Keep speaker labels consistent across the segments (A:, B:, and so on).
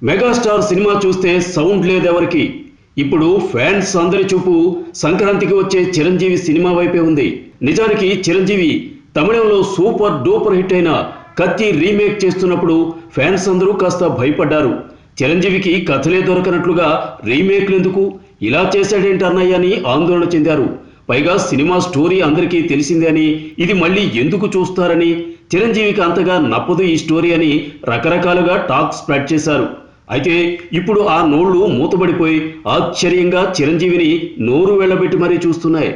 A: Megastar cinema చూస్తే sound లేదెవరికి. ఇప్పుడు fans అందరి చూపు సంక్రాంతికి వచ్చే చిరంజీవి సినిమా వైపే ఉంది. నిజానికి చిరంజీవి తమిళంలో సూపర్ డూపర్ హిట్ అయిన కత్తి రీమేక్ చేస్తున్నప్పుడు ఫ్యాన్స్ అందరూ కాస్త భయపడ్డారు. చిరంజీవికి కథలే దొరకనట్లుగా రీమేక్లు ఎందుకు, ఇలా చేశాడేంటి అన్నయ్య అని ఆందోళన చెందారు. పైగా సినిమా స్టోరీ అందరికీ తెలిసిందే అని, ఇది మళ్ళీ ఎందుకు చూస్తారని, చిరంజీవికి అంతగా నప్పదు ఈ స్టోరీ అని రకరకాలుగా టాక్ స్ప్రెడ్ చేశారు. అయితే ఇప్పుడు ఆ నోళ్లు మూతబడిపోయి ఆశ్చర్యంగా చిరంజీవిని నోరు వెళ్ళబెట్టి మరీ చూస్తున్నాయి.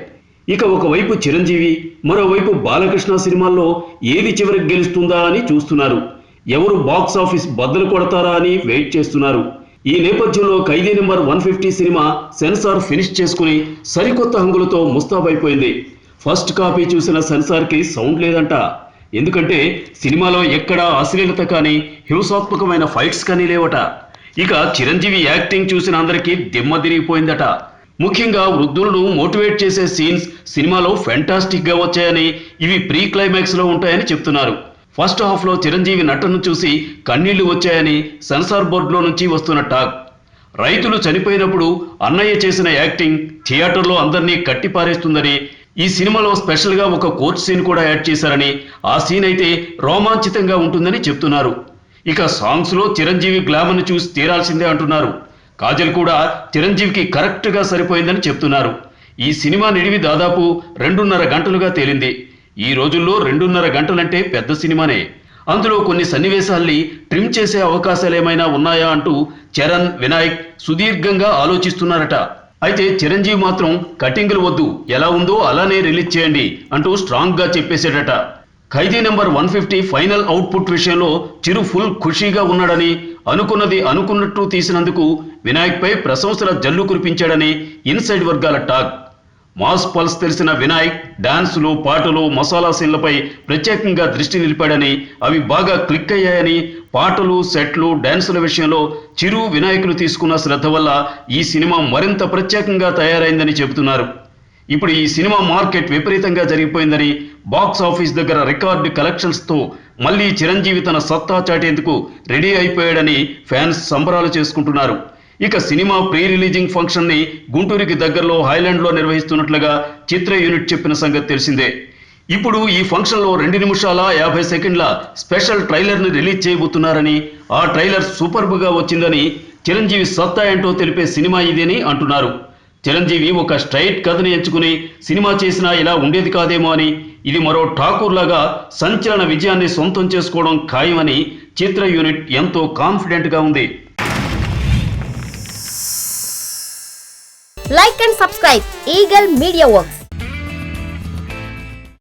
A: ఇక ఒకవైపు చిరంజీవి, మరోవైపు బాలకృష్ణ సినిమాల్లో ఏది చివరికి గెలుస్తుందా అని చూస్తున్నారు. ఎవరు బాక్స్ ఆఫీస్ బద్దలు కొడతారా అని వెయిట్ చేస్తున్నారు. ఈ నేపథ్యంలో ఖైదీ నెంబర్ 150 సినిమా సెన్సార్ ఫినిష్ చేసుకుని సరికొత్త హంగులతో ముస్తాబైపోయింది. ఫస్ట్ కాపీ చూసిన సెన్సార్కి సౌండ్ లేదంట. ఎందుకంటే సినిమాలో ఎక్కడా అశ్లీలత కానీ హింసాత్మకమైన ఫైట్స్ కానీ లేవట. ఇక చిరంజీవి యాక్టింగ్ చూసిన అందరికీ దిమ్మ తిరిగిపోయిందట. ముఖ్యంగా వృద్ధులను మోటివేట్ చేసే సీన్స్ సినిమాలో ఫెంటాస్టిక్ గా వచ్చాయని, ఇవి ప్రీ క్లైమాక్స్ లో ఉంటాయని చెప్తున్నారు. ఫస్ట్ హాఫ్ లో చిరంజీవి నటనను చూసి కన్నీళ్లు వచ్చాయని సెన్సార్ బోర్డులో నుంచి వస్తున్న టాక్. రైతులు చనిపోయినప్పుడు అన్నయ్య చేసిన యాక్టింగ్ థియేటర్లో అందరినీ కట్టిపారేస్తుందని, ఈ సినిమాలో స్పెషల్ గా ఒక కోర్ట్ సీన్ కూడా యాడ్ చేశారని, ఆ సీన్ అయితే రోమాంచితంగా ఉంటుందని చెప్తున్నారు. ఇక సాంగ్స్ లో చిరంజీవి గ్లామర్ను చూసి తీరాల్సిందే అంటున్నారు. కాజల్ కూడా చిరంజీవికి కరెక్ట్ గా సరిపోయిందని చెప్తున్నారు. ఈ సినిమా నిడివి దాదాపు 2.5 గంటలుగా తేలింది. ఈ రోజుల్లో 2.5 గంటలంటే పెద్ద సినిమానే. అందులో కొన్ని సన్నివేశాల్ని ట్రిమ్ చేసే అవకాశాలు ఏమైనా ఉన్నాయా అంటూ చరణ్, వినాయక్ సుదీర్ఘంగా ఆలోచిస్తున్నారట. అయితే చిరంజీవి మాత్రం కటింగ్లు వద్దు, ఎలా ఉందో అలానే రిలీజ్ చేయండి అంటూ స్ట్రాంగ్ గా చెప్పేశాడట. ఖైదీ నెంబర్ 150 ఫైనల్ అవుట్పుట్ విషయంలో చిరు ఫుల్ ఖుషీగా ఉన్నాడని, అనుకున్నది అనుకున్నట్టు తీసినందుకు వినాయక్ పై ప్రశంసల జల్లు కురిపించాడని ఇన్సైడ్ వర్గాల టాక్. మాస్ పల్స్ తెలిసిన వినాయక్ డాన్సులు, పాటలు, మసాలా సీన్లపై ప్రత్యేకంగా దృష్టి నిలిపాడని, అవి బాగా క్లిక్ అయ్యాయని, పాటలు, సెట్లు, డాన్సుల విషయంలో చిరు, వినాయకులు తీసుకున్న శ్రద్ధ వల్ల ఈ సినిమా మరింత ప్రత్యేకంగా తయారైందని చెబుతున్నారు. ఇప్పుడు ఈ సినిమా మార్కెట్ విపరీతంగా జరిగిపోయిందని, బాక్స్ ఆఫీస్ దగ్గర రికార్డు కలెక్షన్స్ తో మళ్ళీ చిరంజీవి తన సత్తా చాటేందుకు రెడీ అయిపోయాడని ఫ్యాన్స్ సంబరాలు చేసుకుంటున్నారు. ఇక సినిమా ప్రీ రిలీజింగ్ ఫంక్షన్ ని గుంటూరుకి దగ్గరలో హైలాండ్ లో నిర్వహిస్తున్నట్లుగా చిత్ర యూనిట్ చెప్పిన సంగతి తెలిసిందే. ఇప్పుడు ఈ ఫంక్షన్ లో 2 నిమిషాల 50 సెకండ్ల స్పెషల్ ట్రైలర్ ని రిలీజ్ చేయబోతున్నారని, ఆ ట్రైలర్ సూపర్బ్ గా వచ్చిందని, చిరంజీవి సత్తా ఏంటో తెలిపే సినిమా ఇదని అంటున్నారు. చిరంజీవి ఒక స్ట్రైట్ కథని ఎంచుకుని సినిమా చేసినా ఇలా ఉండేది కాదేమో అని, ఇది మరో ఠాకూర్ లాగా సంచలన విజయాన్ని సొంతం చేసుకోవడం ఖాయమని చిత్ర యూనిట్ ఎంతో కాన్ఫిడెంట్ గా ఉంది.
B: Like and subscribe Eagle Media Works.